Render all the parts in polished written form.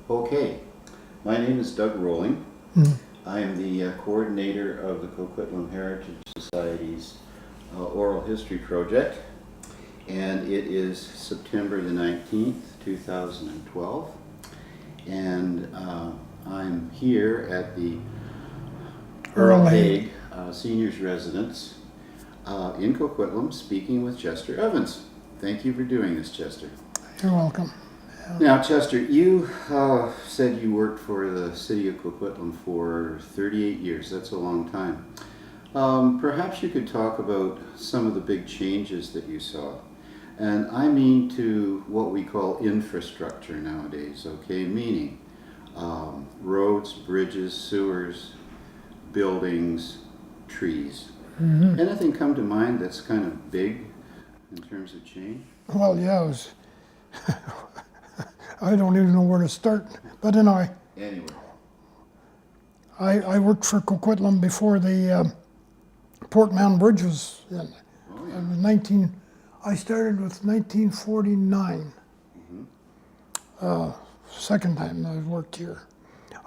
Okay, my name is Doug Rowling. Mm. I am the coordinator of the Coquitlam Heritage Society's Oral History Project, and it is September the 19th, 2012, and I'm here at the Earl Haig Seniors Residence in Coquitlam, speaking with Chester Evans. Thank you for doing this, Chester. You're welcome. Now, Chester, you said you worked for the city of Coquitlam for 38 years. That's a long time. Perhaps you could talk about some of the big changes that you saw. And I mean to what we call infrastructure nowadays, okay? Meaning roads, bridges, sewers, buildings, trees. Mm-hmm. Anything come to mind that's kind of big in terms of change? Well, yeah, it was I don't even know where to start. But anyway, I worked for Coquitlam before the Portman Bridge was in. Oh, yeah. I started with 1949. Mm-hmm. Second time I worked here.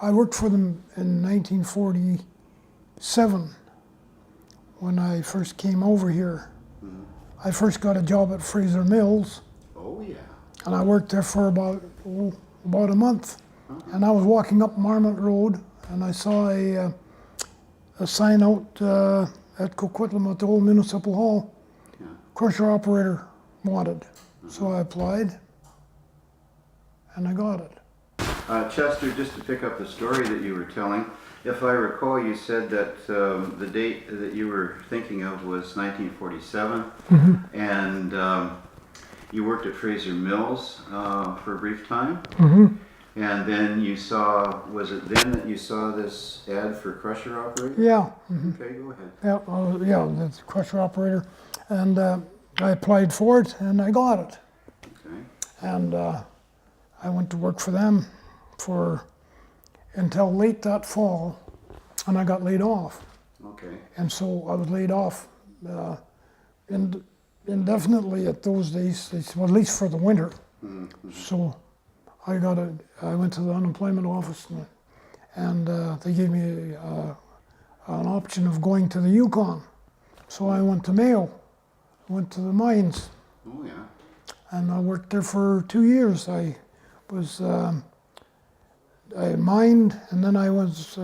I worked for them in 1947 when I first came over here. Mm-hmm. I first got a job at Fraser Mills. Oh, yeah. And I worked there for about a month. And I was walking up Marmot Road, and I saw a sign out at Coquitlam at the old municipal hall. Yeah. Crusher operator wanted. So I applied, and I got it. Chester, just to pick up the story that you were telling, if I recall, you said that the date that you were thinking of was 1947, Mm-hmm. and you worked at Fraser Mills for a brief time, Mm-hmm. and then you saw, was it then that you saw this ad for crusher operator? Yeah. Mm-hmm. Okay, go ahead. Yeah, that's crusher operator. And I applied for it, and I got it. Okay. And I went to work for them until late that fall, and I got laid off. Okay. And so I was laid off indefinitely at those days, well, at least for the winter. Mm-hmm. So I went to the unemployment office, and they gave me an option of going to the Yukon. So I went to Mayo, went to the mines, Oh, yeah. and I worked there for 2 years. I mined, and then I went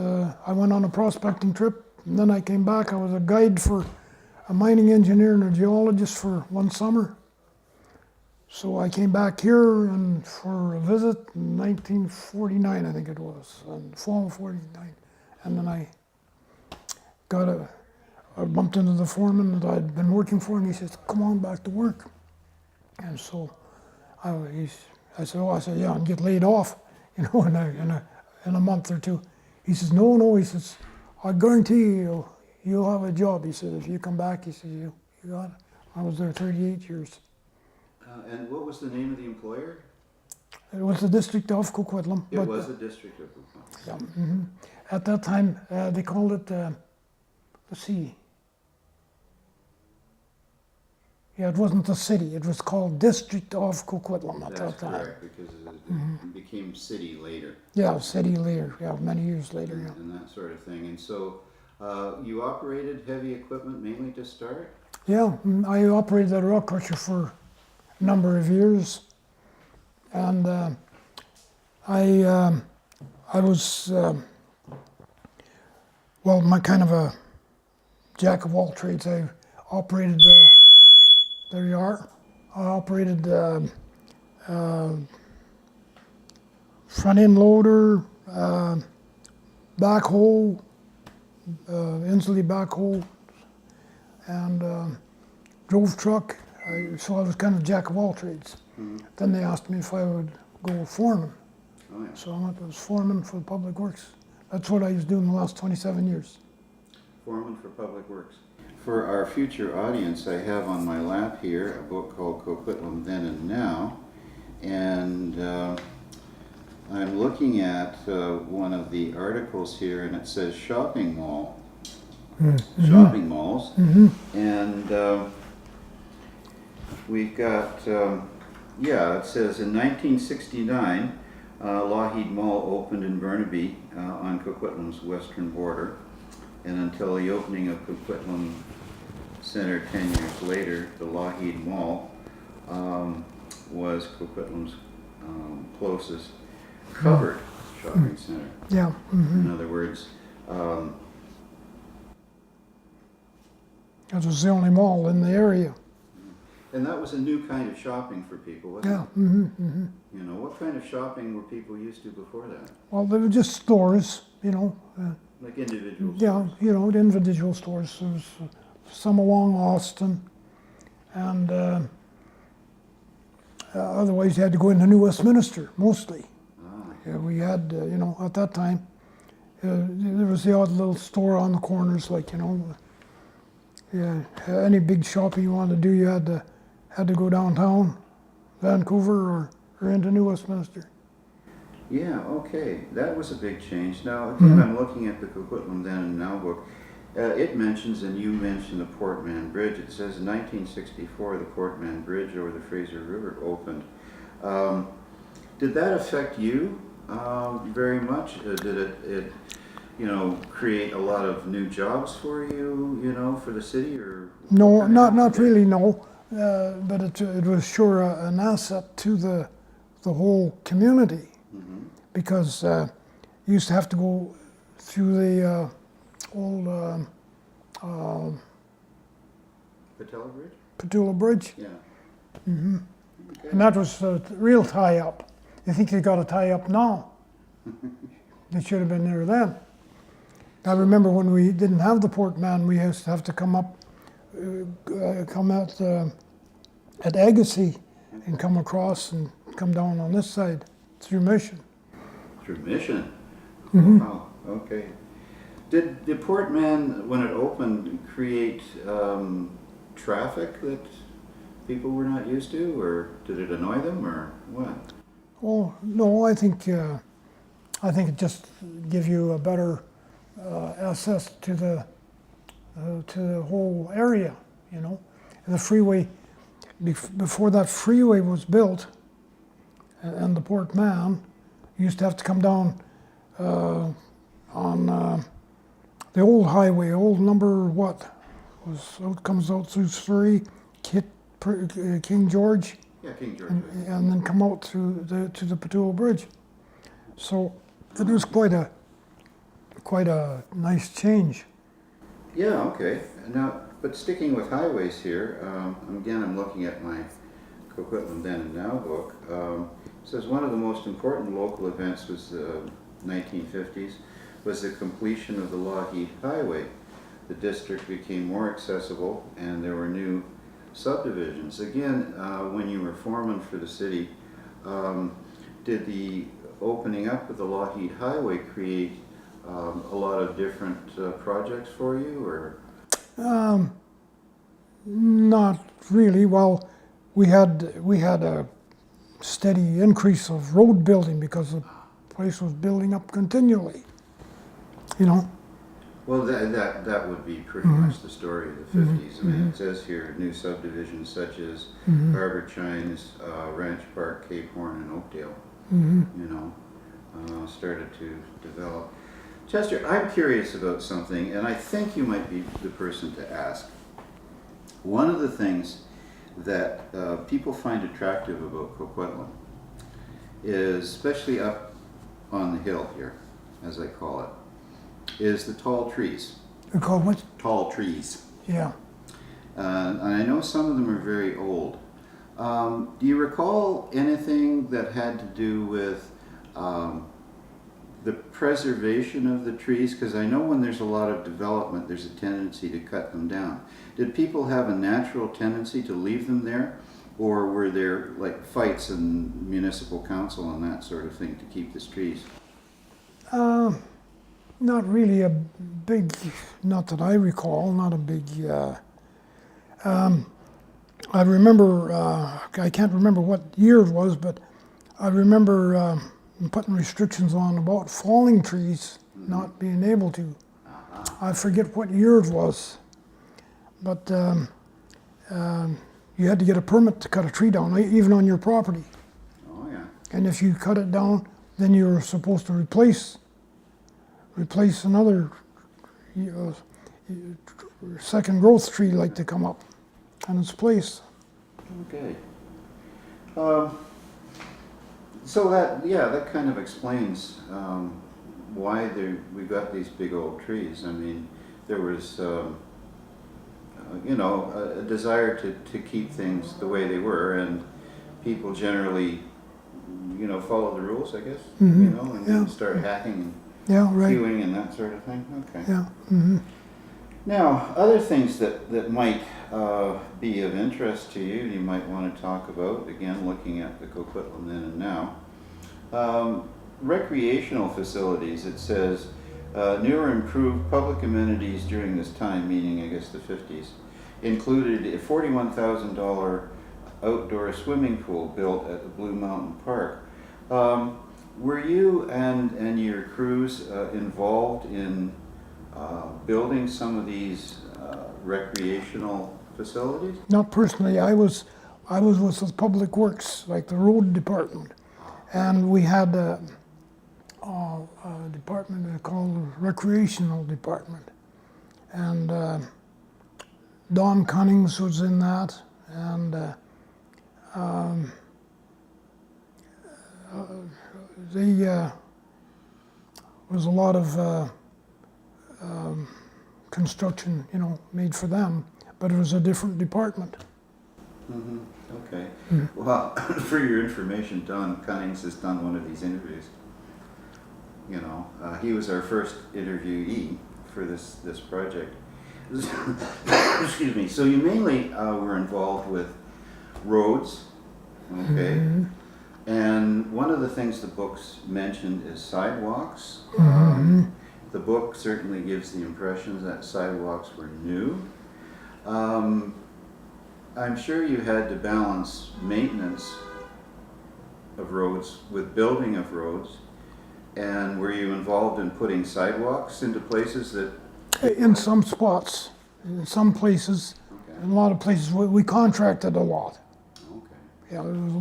on a prospecting trip, and then I came back. I was a guide for a mining engineer and a geologist for one summer. So I came back here and for a visit in 1949, I think it was, in fall of 49. And then I bumped into the foreman that I'd been working for, and he says, "Come on back to work." And so I said, "Yeah, and get laid off, in a month or two." He says, "No," he says, "I guarantee you'll have a job." He said, "If you come back," he said, you got it. I was there 38 years. And what was the name of the employer? It was the district of Coquitlam. It was the district of Coquitlam. Yeah. Mm-hmm. At that time, they called it, let's see. Yeah, it wasn't the city. It was called District of Coquitlam at that time. That's correct, because it became city later. Yeah, city later. Yeah, many years later. Yeah. And that sort of thing. And so you operated heavy equipment mainly to start? Yeah, I operated that rock crusher for a number of years, and I was my kind of a jack of all trades. I operated. There you are. I operated front end loader, backhoe, Inslee backhoe, and drove truck. So I was kind of jack of all trades. Mm-hmm. Then they asked me if I would go foreman. Oh, yeah. So I went as foreman for Public Works. That's what I was doing the last 27 years. Foreman for Public Works. For our future audience, I have on my lap here a book called Coquitlam Then and Now, and I'm looking at one of the articles here, and it says shopping mall, shopping malls, and we've got, it says in 1969, Lougheed Mall opened in Burnaby on Coquitlam's western border, and until the opening of Coquitlam Center 10 years later, the Lougheed Mall was Coquitlam's closest covered shopping center. Yeah. In other words, It was the only mall in the area. and that was a new kind of shopping for people, wasn't Yeah. it? Mm-hmm. You know, what kind of shopping were people used to before that? Well, they were just stores, Like individuals? Yeah, the individual stores. There was some along Austin, and otherwise you had to go into New Westminster, mostly. Yeah, we had, at that time, there was the odd little store on the corners, any big shopping you wanted to do, you had to go downtown, Vancouver, or into New Westminster. Yeah, okay, that was a big change. Now, again, I'm looking at the Coquitlam Then and Now book. It mentions, and you mentioned the Portman Bridge. It says in 1964 the Portman Bridge over the Fraser River opened. Did that affect you very much? Did it create a lot of new jobs for you, for the city, or? No, not really, no. But it was sure an asset to the whole community, because you used to have to go through the old Patella Bridge? Petula Bridge, Yeah. Okay. and that was a real tie-up. You think they got a tie-up now? They should have been there then. I remember when we didn't have the Portman, we used to have to come out at Agassiz and come across and come down on this side through Mission. Through Mission? Wow, okay. Did the Portman, when it opened, create traffic that people were not used to, or did it annoy them, or what? Oh no, I think it just gives you a better access to the whole area, And the freeway, before that freeway was built, and the Portman, you used to have to come down on the old highway, old number comes out through Surrey, King George. Yeah, King George. And then come out to the Petula Bridge. So it was quite a nice change. Yeah, okay. Now, but sticking with highways here, again, I'm looking at my Coquitlam Then and Now book. It says one of the most important local events was the 1950s, was the completion of the Lougheed Highway. The district became more accessible, and there were new subdivisions. Again, when you were foreman for the city, did the opening up of the Lougheed Highway create a lot of different projects for you, or? Not really. Well, we had a steady increase of road building because the place was building up continually. Well, that would be pretty much the story of the 50s. I mean, it says here new subdivisions such as Harbour Chines, Ranch Park, Cape Horn, and Oakdale, started to develop. Chester, I'm curious about something, and I think you might be the person to ask. One of the things that people find attractive about Coquitlam is, especially up on the hill here, as I call it, is the tall trees. They're called what? Tall trees. Yeah. And I know some of them are very old. Do you recall anything that had to do with the preservation of the trees? Because I know when there's a lot of development, there's a tendency to cut them down. Did people have a natural tendency to leave them there? Or were there like fights in municipal council and that sort of thing to keep the trees? Not really a big, not that I recall, not a big, I remember, I can't remember what year it was, but I remember putting restrictions on about falling trees, not being able to. I forget what year it was, but you had to get a permit to cut a tree down, even on your property. Oh, yeah. And if you cut it down then you're supposed to replace another second growth tree like to come up in its place. Okay. So that kind of explains why we got these big old trees. I mean, there was, a desire to keep things the way they were, and people generally, follow the rules, I guess, Mhm. and Yeah. didn't start hacking Yeah, and right. hewing and that sort of thing. Okay. Yeah. Mm-hmm. Now, other things that might be of interest to you, you might want to talk about, again, looking at the Coquitlam then and now. Recreational facilities, it says, new or improved public amenities during this time, meaning I guess the 50s, included a $41,000 outdoor swimming pool built at the Blue Mountain Park. Were you and your crews involved in building some of these recreational facilities? Not personally. I was with the Public Works, like the road department, and we had a department called the recreational department, and Don Cunnings was in that, and they was a lot of construction, made for them, but it was a different department. Mm-hmm. Okay. Well, for your information, Don Cunnings has done one of these interviews. He was our first interviewee for this project. Excuse me. So you mainly were involved with roads, okay? Mhm. And one of the things the book's mentioned is sidewalks. The book certainly gives the impression that sidewalks were new. I'm sure you had to balance maintenance of roads with building of roads. And were you involved in putting sidewalks into places that... In some spots, in some places, Okay. in a lot of places, we contracted a lot. Okay. Yeah, there was a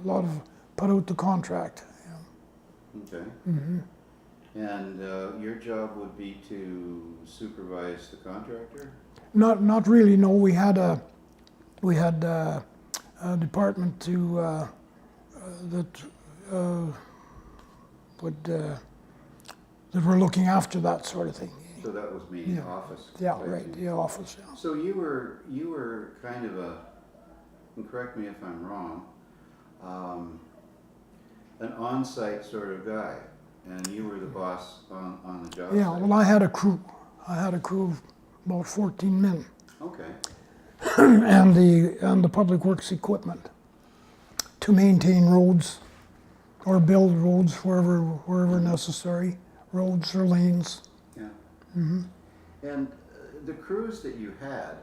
lot of put out the contract. Okay. Mm-hmm. And your job would be to supervise the contractor? Not really. No, we had a department to that were looking after that sort of thing. So that was me, Yeah. office. Yeah, type right. thing. The office. Yeah. So you were kind of and correct me if I'm wrong, an on-site sort of guy, and you were the boss on the job Yeah. site. Well, I had a crew. I had a crew of about 14 men, Okay. and the public works equipment to maintain roads or build roads wherever necessary, roads or lanes. Yeah. Mm-hmm. And the crews that you had,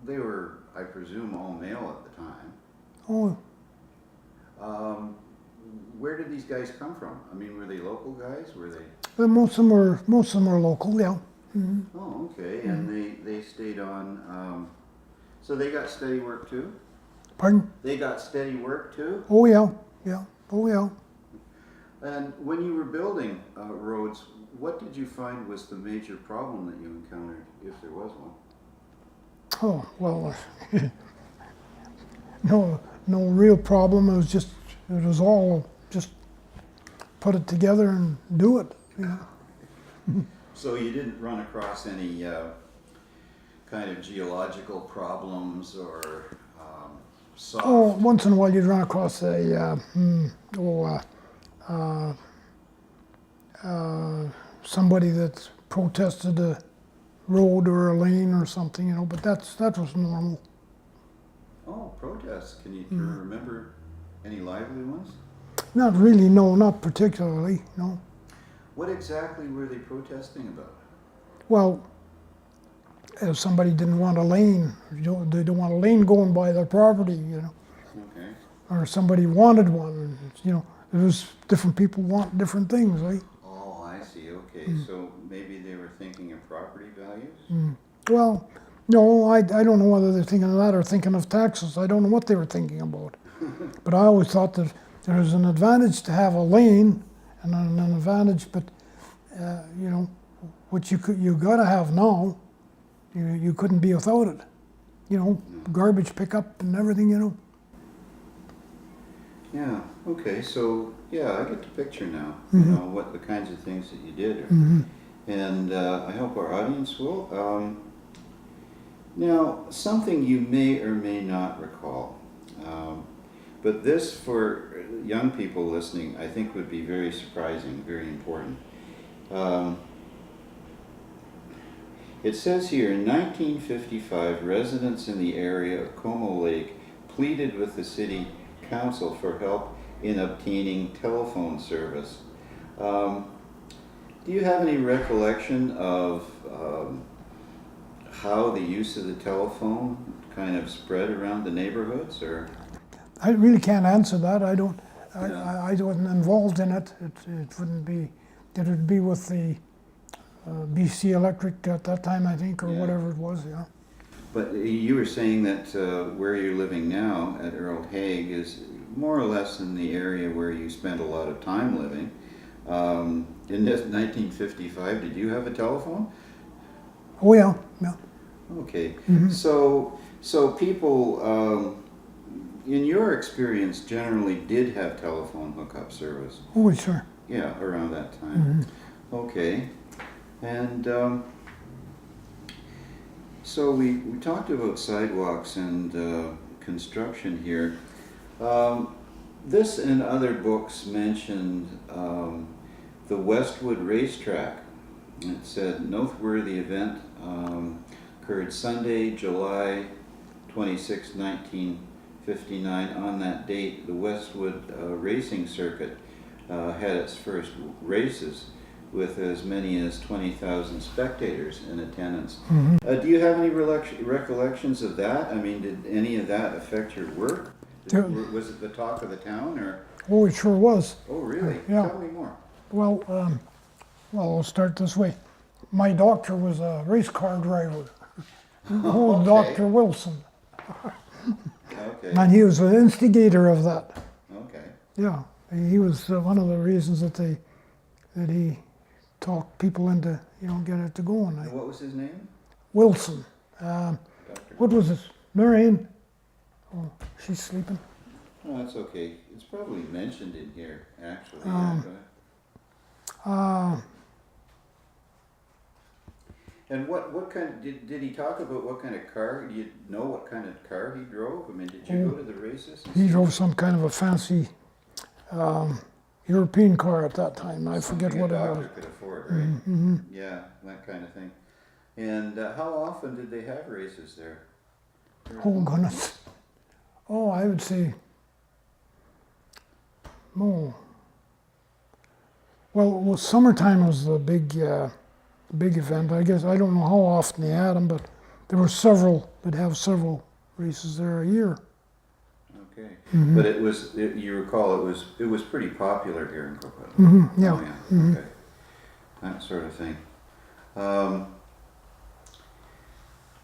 they were, I presume, all male at the time. Oh, Where did these guys come from? I mean, were they local guys? Were they? but most of them were local. Yeah. Mm-hmm. Oh, okay. And they stayed on. So they got steady work too. Pardon? They got steady work too. Oh yeah. Yeah. Oh yeah. And when you were building roads, what did you find was the major problem that you encountered, if there was one? Oh well. No real problem. It was all just put it together and do it. So you didn't run across any kind of geological problems or soft? Oh, once in a while you'd run across somebody that protested a road or a lane or something, but that was normal. Oh, protests. Can you remember any lively ones? Not really, no, not particularly, no. What exactly were they protesting about? Well, if somebody didn't want a lane, they don't want a lane going by their property, Okay. or somebody wanted one, it was different people want different things, right? Oh, I see. Okay. So maybe they were thinking of property values? Well, no, I don't know whether they're thinking of that or thinking of taxes. I don't know what they were thinking about. But I always thought that there's an advantage to have a lane and an advantage, but you know, what you gotta have now, you couldn't be without it. You know, garbage pickup and everything, you know. Yeah, okay, so, yeah, I get the picture now, you know, what the kinds of things that you did. And I hope our audience will. Now, something you may or may not recall, but this for young people listening, I think would be very surprising, very important. It says here, in 1955, residents in the area of Como Lake pleaded with the city council for help in obtaining telephone service. Do you have any recollection of how the use of the telephone kind of spread around the neighborhoods, or? I really can't answer that. I don't. Yeah. I wasn't involved in it. It wouldn't be. It would be with the BC Electric at that time, I think, or Yeah. whatever it was. Yeah. But you were saying that where you're living now at Earl Hague is more or less in the area where you spent a lot of time living. In this 1955, did you have a telephone? Oh yeah. Yeah. Okay. So people, in your experience, generally did have telephone hookup service. Oh sure. Yeah, around that time. Okay. And so we talked about sidewalks and construction here. This and other books mentioned the Westwood Racetrack. It said noteworthy event occurred Sunday, July 26, 1959. On that date, the Westwood Racing Circuit had its first races with as many as 20,000 spectators in attendance. Do you have any recollections of that? I mean, did any of that affect your work? Was it the talk of the town, or? Oh, it sure was. Oh, really? Yeah. Tell me more. Well, I'll start this way. My doctor was a race car driver. Old Okay. Dr. Wilson. Okay. And he was the instigator of that. Okay. Yeah, he was one of the reasons that he talked people into, you know, getting it to going. And what was his name? Wilson. Doctor. What was this? Marianne? Oh, she's sleeping. Oh, that's okay. It's probably mentioned in here, actually. And what kind did he talk about? What kind of car? Do you know what kind of car he drove? I mean, did you go to the races? He drove some kind of a fancy European car at that time. I forget Something what a it was. doctor could afford, right? Yeah, that kind of thing. And how often did they have races there? Oh goodness. Oh, I would say. Oh. Well, summertime was the big event. I guess I don't know how often they had them, but there were several. They'd have several races there a year. Okay, but you recall it was pretty popular here in Coquitlam. Yeah. Oh, yeah. Okay, that sort of thing.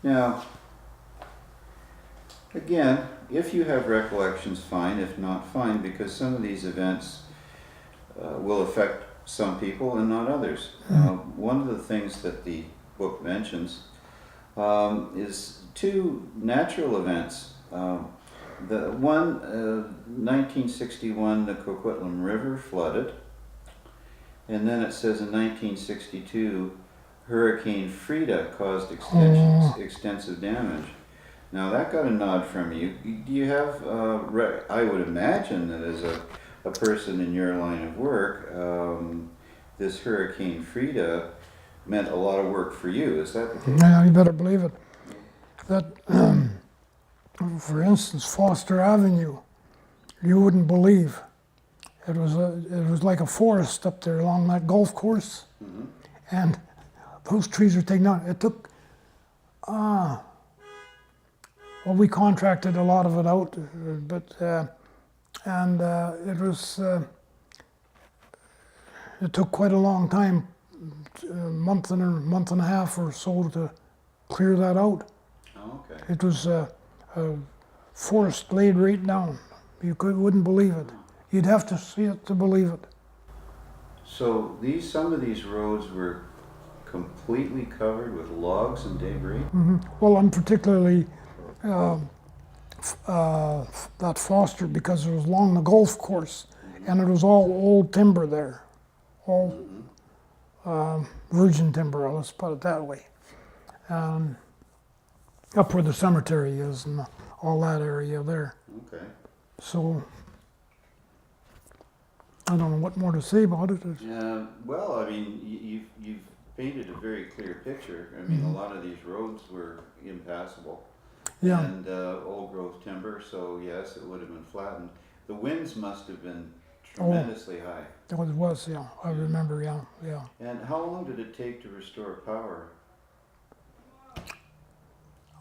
Now, again, if you have recollections, fine. If not, fine, because some of these events will affect some people and not others. One of the things that the book mentions is two natural events. The one, 1961, the Coquitlam River flooded, and then it says in 1962, Hurricane Frida caused extensive damage. Now that got a nod from you. Do you have, I would imagine that as a person in your line of work, this Hurricane Frida meant a lot of work for you. Is that the case? Yeah, you better believe it. That, for instance, Foster Avenue, you wouldn't believe. It was like a forest up there along that golf course, and those trees were taken out. It took, well, we contracted a lot of it out, but it took quite a long time, a month and a half or so to clear that out. Oh, okay. It was a forest laid right down. You wouldn't believe it. You'd have to see it to believe it. So some of these roads were completely covered with logs and debris? Well, I'm particularly that Foster because it was along the golf course, and it was all old timber there, all virgin timber. Let's put it that way. Up where the cemetery is and all that area there. Okay. So I don't know what more to say about it. Yeah, well, I mean, you've painted a very clear picture. I mean, a lot of these roads were impassable. Yeah. And old growth timber, so yes, it would have been flattened. The winds must have been tremendously high. It was, yeah. I remember, yeah. And how long did it take to restore power?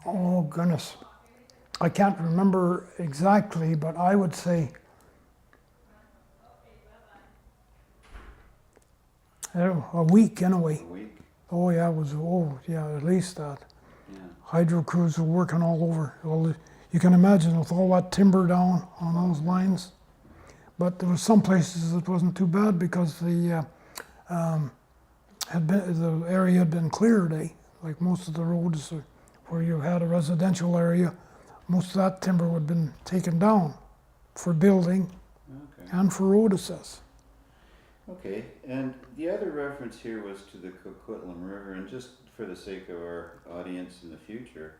Oh, goodness. I can't remember exactly, but I would say a week anyway. A week? Oh, yeah, it was, at least that. Yeah. Hydro crews were working all over. Well, you can imagine with all that timber down on those lines. But there was some places it wasn't too bad because the area had been cleared. Like most of the roads where you had a residential area, most of that timber would have been taken down for building Okay. and for road access. Okay, and the other reference here was to the Coquitlam River, and just for the sake of our audience in the future,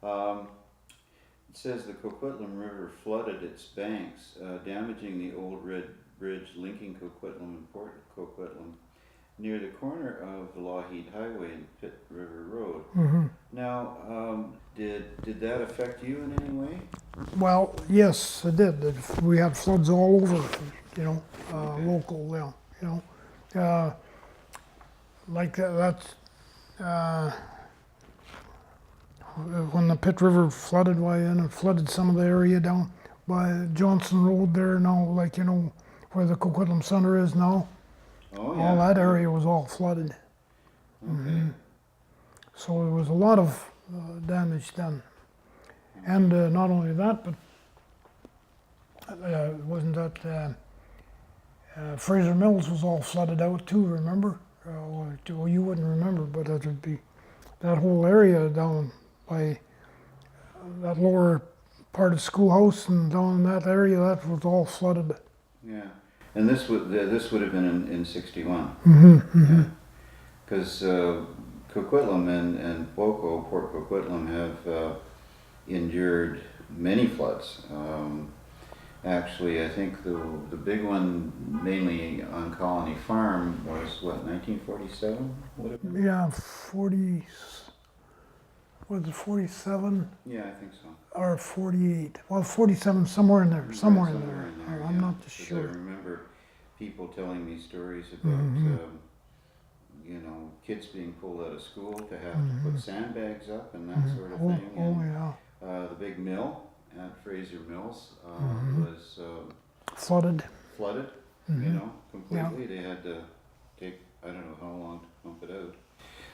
it says the Coquitlam River flooded its banks, damaging the old red bridge linking Coquitlam and Port Coquitlam near the corner of the Lougheed Highway and Pitt River Road. Mm-hmm. Now, did that affect you in any way? Well, yes, it did. We had floods all over, Okay. local, like that's when the Pitt River flooded, and it flooded some of the area down by Johnson Road there now, where the Coquitlam Center is now. Oh, yeah. All that area was all flooded. Okay. So there was a lot of damage done. And not only that, but wasn't that Fraser Mills was all flooded out too, remember? Well, you wouldn't remember, but it would be that whole area down by that lower part of Schoolhouse and down in that area, that was all flooded. Yeah, and this would have been in '61. Mm-hmm. Because Coquitlam and Port Coquitlam have endured many floods. Actually, I think the big one, mainly on Colony Farm, was what, 1947? Would it be? Yeah, 40, was it 47 Yeah, I think so. or 48? Well, 47, somewhere in there, Right, somewhere in there. I'm yeah. not 'Cause sure. I remember people telling me stories about, kids being pulled out of school to have to put sandbags up and that sort of thing. Oh, And, yeah. the big mill at Fraser Mills was Flooded. flooded, completely. They had to take, I don't know how long to pump it out.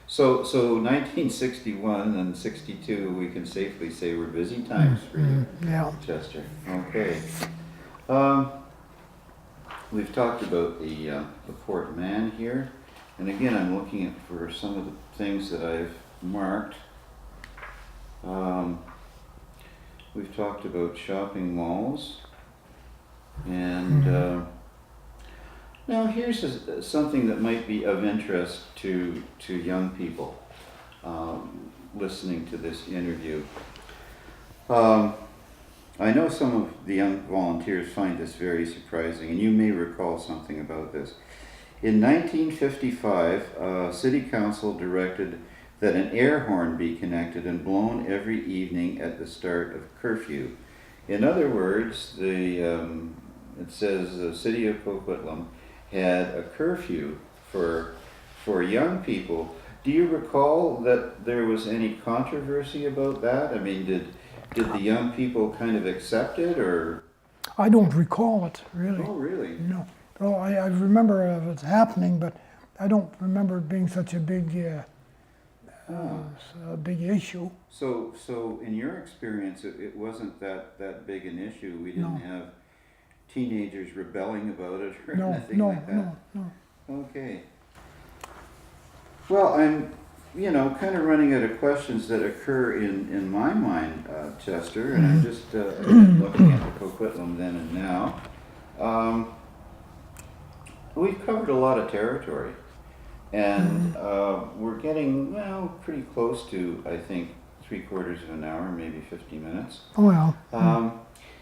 So 1961 and 62, we can safely say were busy times for you, Yeah. Chester. Okay. We've talked about the Port Man here, and again, I'm looking for some of the things that I've marked. We've talked about shopping malls, and now here's something that might be of interest to young people listening to this interview. I know some of the young volunteers find this very surprising, and you may recall something about this. In 1955, City Council directed that an air horn be connected and blown every evening at the start of curfew. In other words, it says the City of Coquitlam had a curfew for young people. Do you recall that there was any controversy about that? I mean, did the young people kind of accept it, or? I don't recall it, really. Oh, really? No. Well, I remember it happening, but I don't remember it being such a big issue. So in your experience, it wasn't that big an issue. We didn't have teenagers rebelling about it or No, anything no, like that? no. Okay. Well, I'm, kind of running out of questions that occur in my mind, Chester, and I'm just again, looking at the Coquitlam then and now. Um, we've covered a lot of territory, and we're getting, well, pretty close to, I think, 3/4 of an hour, maybe 50 minutes. Oh, yeah.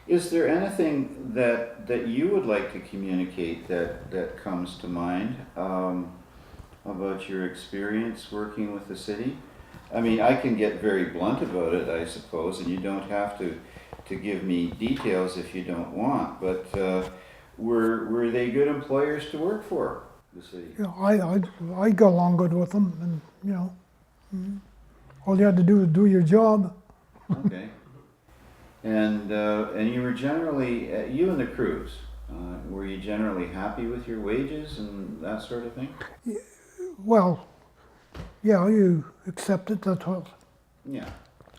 Is there anything that you would like to communicate that comes to mind about your experience working with the city? I mean, I can get very blunt about it, I suppose, and you don't have to give me details if you don't want, but were they good employers to work for, the city? Yeah, I got along good with them, and all you had to do was do your job. Okay. And you were generally, you and the crews, were you generally happy with your wages and that sort of thing? Well, yeah, you accept it. That's what Yeah.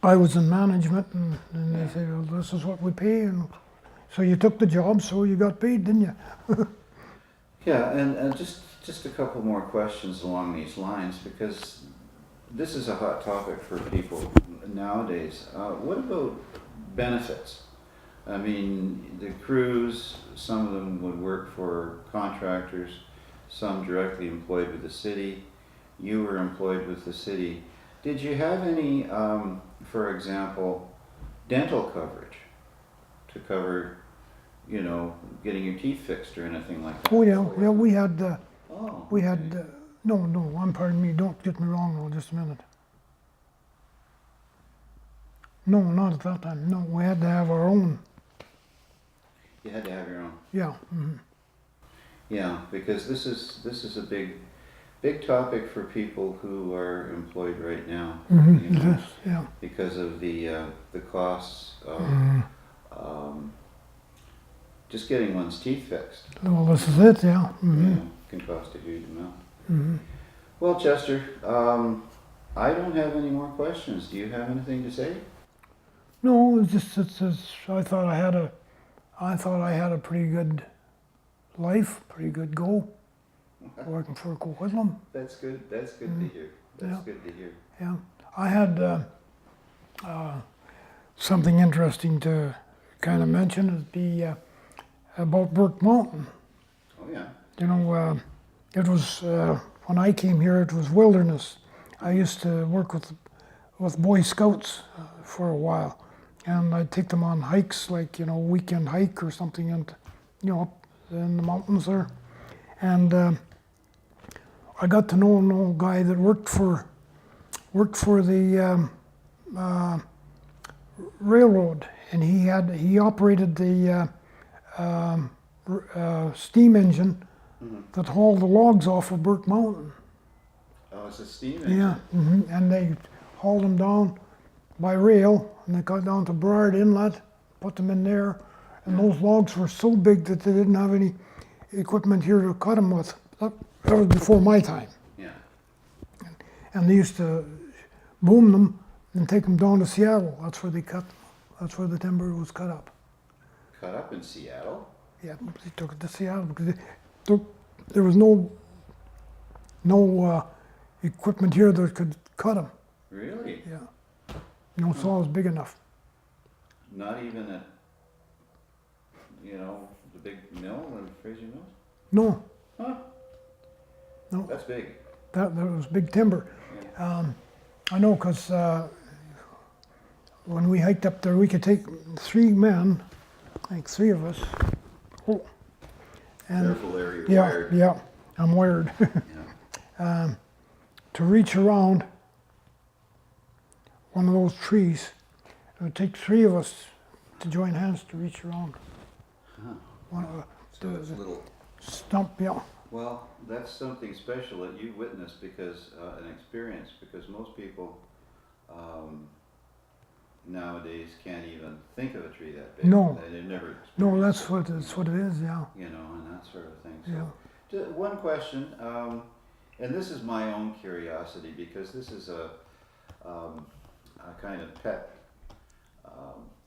I was in management, and Yeah. they said, well, this is what we pay, and so you took the job, so you got paid, didn't you? Yeah, and just a couple more questions along these lines, because this is a hot topic for people nowadays. What about benefits? I mean, the crews, some of them would work for contractors, some directly employed with the city. You were employed with the city. Did you have any, for example, dental coverage to cover, getting your teeth fixed or anything like that? Oh yeah, yeah. We had Oh, we okay. had no. I'm pardon me. Don't get me wrong. No, just a minute. No, not at that time. No, we had to have our own. You had to have your own. Yeah. Yeah, because this is a big topic for people who are employed right now. Mm-hmm. You know, Yes. Yeah. because of the costs of just getting one's teeth fixed. Well, this is it. Yeah. Mm-hmm. Can cost a huge amount. Mm-hmm. Well, Chester, I don't have any more questions. Do you have anything to say? No, it's I thought I had a pretty good life, pretty good go, working for Coquitlam. That's good. That's good to hear. That's Yeah. good to hear. Yeah, I had something interesting to kind of mention. It'd be about Burke Mountain. Oh yeah. It was when I came here. It was wilderness. I used to work with Boy Scouts for a while, and I'd take them on hikes, like weekend hike or something, and up in the mountains there. And I got to know an old guy that worked for the railroad, and he operated the steam engine that hauled the logs off of Burke Mountain. Oh, it's a steam engine. Yeah, and they hauled them down by rail, and they got down to Burrard Inlet, put them in there, and those logs were so big that they didn't have any equipment here to cut them with. That was before my time. Yeah. And they used to boom them and take them down to Seattle. That's where they cut. That's where the timber was cut up. Cut up in Seattle? Yeah, they took it to Seattle because there was no equipment here that could cut them. Really? Yeah, no saw was big enough. Not even at, the big mill in Fraser Mills? No, Huh? No. That's big. that was big timber. I know because when we hiked up there, we could take 3 men, like 3 of us. Oh. And Careful there, you're yeah, wired. yeah, I'm wired. Yeah. To reach around one of those trees, it would take 3 of us to join hands to reach around Huh. one of So it's a little. stump. Yeah, Well, that's something special that you witnessed because an experience, because most people nowadays can't even think of a tree that big. No. They've never experienced no, it, that's what it is. Yeah, and that sort of thing. So, yeah. just one question, and this is my own curiosity because this is a kind of pet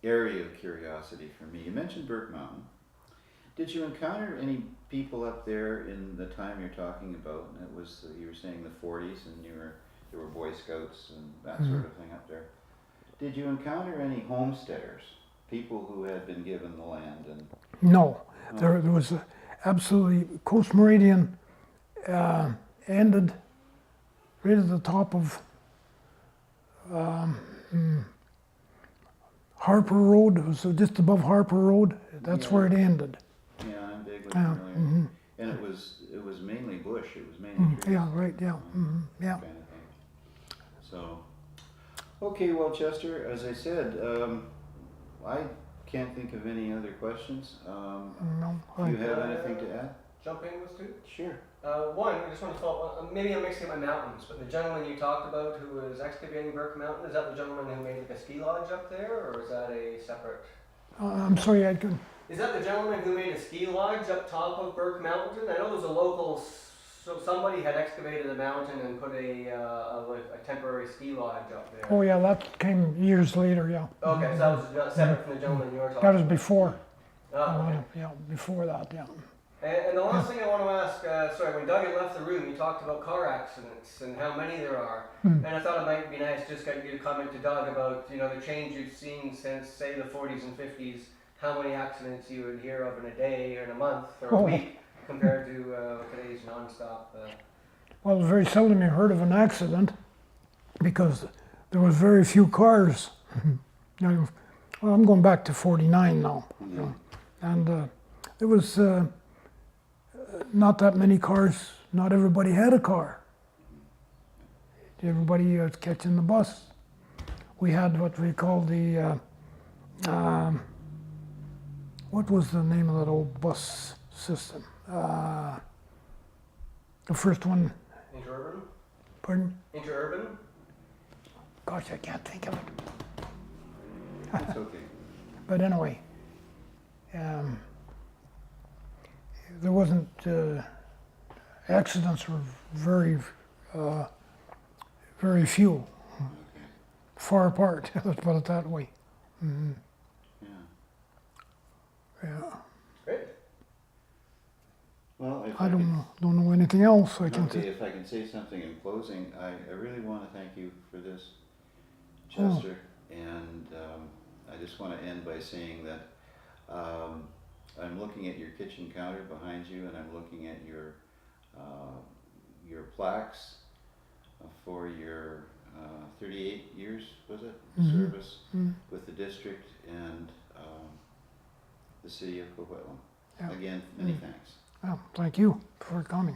area of curiosity for me. You mentioned Burke Mountain. Did you encounter any people up there in the time you're talking about? And it was, you were saying the 40s, and there were Boy Scouts and that sort of thing up there. Did you encounter any homesteaders, people who had been given the land? And No, there was absolutely, Coast Meridian ended right at the top of Harper Road. It was just above Harper Road. That's where it ended. yeah, I'm vaguely Yeah, familiar. And it was mainly bush. It was mainly trees. Yeah, right, yeah, yeah. Kind of thing. So, okay, well, Chester, as I said, I can't think of any other questions. No, Do you have anything to add? Jump in with two? Sure. One, I just want to follow up. Maybe I'm mixing up my mountains, but the gentleman you talked about who was excavating Burke Mountain, is that the gentleman who made like a ski lodge up there, or is that a separate? I'm sorry, I couldn't. Is that the gentleman who made a ski lodge up top of Burke Mountain? I know there's a local, so somebody had excavated the mountain and put a temporary ski lodge up there. Oh yeah, that came years later, yeah. Okay, so that was separate from the gentleman you were talking That was about. before. Oh, okay. Yeah, before that, yeah. And the last thing I want to ask, sorry, when Doug had left the room, he talked about car accidents and how many there are. And I thought it might be nice just get you to comment to Doug about, the change you've seen since, say, the 40s and 50s, how many accidents you would hear of in a day or in a month or a week compared to today's nonstop. Well, very seldom you heard of an accident because there was very few cars. Well, I'm going back to 49 now. And there was not that many cars. Not everybody had a car. Everybody was catching the bus. We had what we called the, what was the name of that old bus system? The first one, Interurban? pardon? Interurban? Gosh, I can't think of it. It's okay. But anyway, there wasn't, accidents were very, very few, far apart, let's put it that way. Yeah. Yeah. Great. Well, if I could- don't know anything else I can Okay, say. if I can say something in closing, I really want to thank you for this, Chester. And I just want to end by saying that I'm looking at your kitchen counter behind you, and I'm looking at your plaques for your 38 years, was it, service with the district and the city of Coquitlam. Yeah. Again, many thanks. Well, thank you for coming.